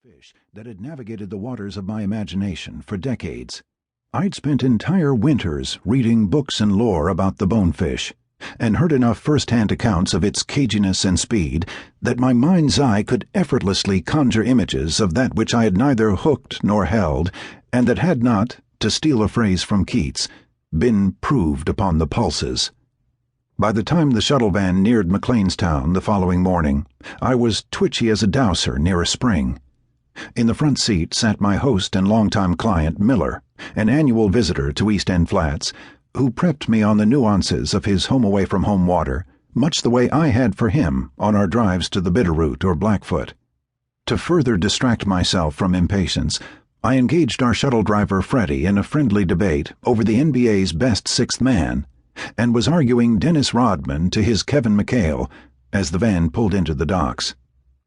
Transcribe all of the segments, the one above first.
fish that had navigated the waters of my imagination for decades. I'd spent entire winters reading books and lore about the bonefish, and heard enough first-hand accounts of its caginess and speed that my mind's eye could effortlessly conjure images of that which I had neither hooked nor held, and that had not, to steal a phrase from Keats, been proved upon the pulses. By the time the shuttle van neared McLeanstown the following morning, I was twitchy as a dowser near a spring. In the front seat sat my host and longtime client, Miller, an annual visitor to East End Flats, who prepped me on the nuances of his home-away-from-home water, much the way I had for him on our drives to the Bitterroot or Blackfoot. To further distract myself from impatience, I engaged our shuttle driver Freddie in a friendly debate over the NBA's best sixth man, and was arguing Dennis Rodman to his Kevin McHale as the van pulled into the docks.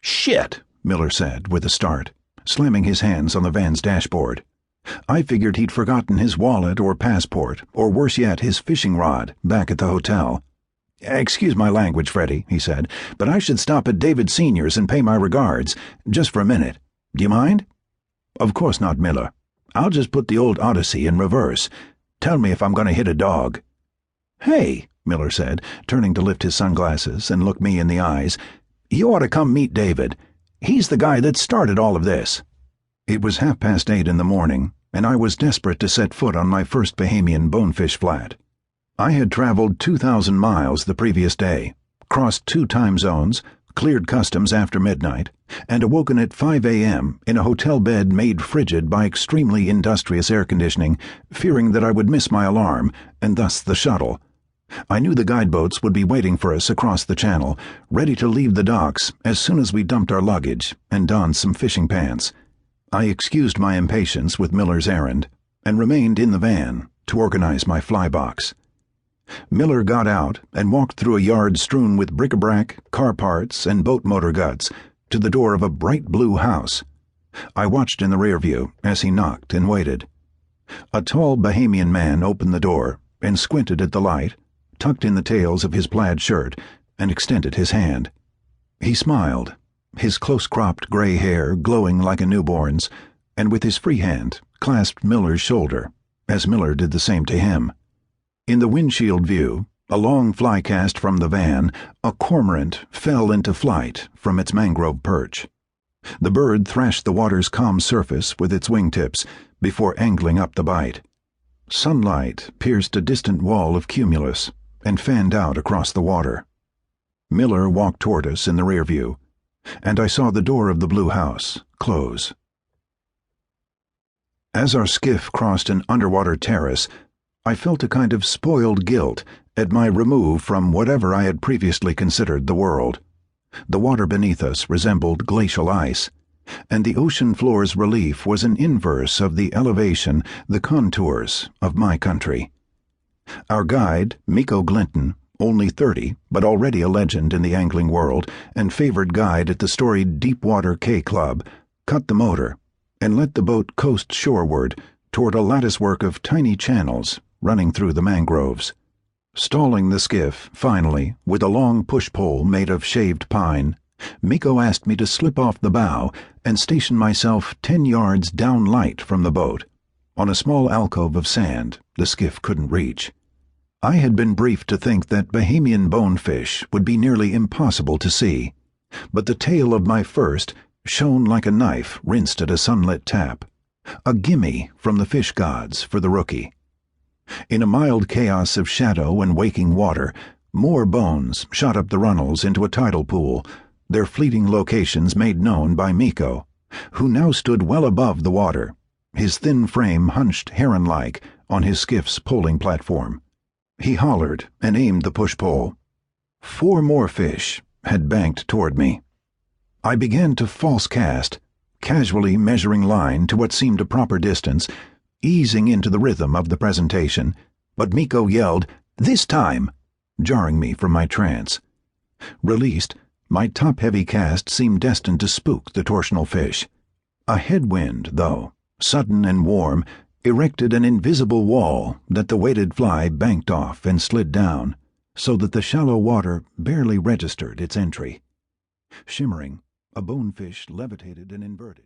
"Shit," Miller said with a start, slamming his hands on the van's dashboard. I figured he'd forgotten his wallet or passport, or worse yet, his fishing rod, back at the hotel. "Excuse my language, Freddie," he said, "but I should stop at David Sr.'s and pay my regards, just for a minute. Do you mind?" "Of course not, Miller. I'll just put the old Odyssey in reverse. Tell me if I'm going to hit a dog." "Hey," Miller said, turning to lift his sunglasses and look me in the eyes, "you ought to come meet David. He's the guy that started all of this." It was 8:30 in the morning, and I was desperate to set foot on my first Bahamian bonefish flat. I had traveled 2,000 miles the previous day, crossed 2 time zones, cleared customs after midnight, and awoken at 5 a.m. in a hotel bed made frigid by extremely industrious air conditioning, fearing that I would miss my alarm, and thus the shuttle. I knew the guideboats would be waiting for us across the channel, ready to leave the docks as soon as we dumped our luggage and donned some fishing pants. I excused my impatience with Miller's errand, and remained in the van to organize my fly box. Miller got out and walked through a yard strewn with bric-a-brac, car parts, and boat motor guts to the door of a bright blue house. I watched in the rear view as he knocked and waited. A tall Bahamian man opened the door and squinted at the light, tucked in the tails of his plaid shirt, and extended his hand. He smiled, his close-cropped gray hair glowing like a newborn's, and with his free hand clasped Miller's shoulder, as Miller did the same to him. In the windshield view, a long fly cast from the van, a cormorant fell into flight from its mangrove perch. The bird thrashed the water's calm surface with its wingtips before angling up the bight. Sunlight pierced a distant wall of cumulus and fanned out across the water. Miller walked toward us in the rear view, and I saw the door of the blue house close. As our skiff crossed an underwater terrace, I felt a kind of spoiled guilt at my remove from whatever I had previously considered the world. The water beneath us resembled glacial ice, and the ocean floor's relief was an inverse of the elevation, the contours of my country. Our guide, Miko Glinton, only 30, but already a legend in the angling world and favored guide at the storied Deepwater K Club, cut the motor and let the boat coast shoreward toward a latticework of tiny channels running through the mangroves. Stalling the skiff, finally, with a long push-pole made of shaved pine, Miko asked me to slip off the bow and station myself 10 yards downlight from the boat, on a small alcove of sand the skiff couldn't reach. I had been briefed to think that Bahamian bonefish would be nearly impossible to see, but the tail of my first shone like a knife rinsed at a sunlit tap, a gimme from the fish gods for the rookie. In a mild chaos of shadow and waking water, more bones shot up the runnels into a tidal pool, their fleeting locations made known by Miko, who now stood well above the water, his thin frame hunched heron-like on his skiff's poling platform. He hollered and aimed the push-pole. 4 more fish had banked toward me. I began to false cast, casually measuring line to what seemed a proper distance, easing into the rhythm of the presentation, but Miko yelled, "This time!" jarring me from my trance. Released, my top-heavy cast seemed destined to spook the torsional fish. A headwind, though, sudden and warm, erected an invisible wall that the weighted fly banked off and slid down, so that the shallow water barely registered its entry. Shimmering, a bonefish levitated and inverted.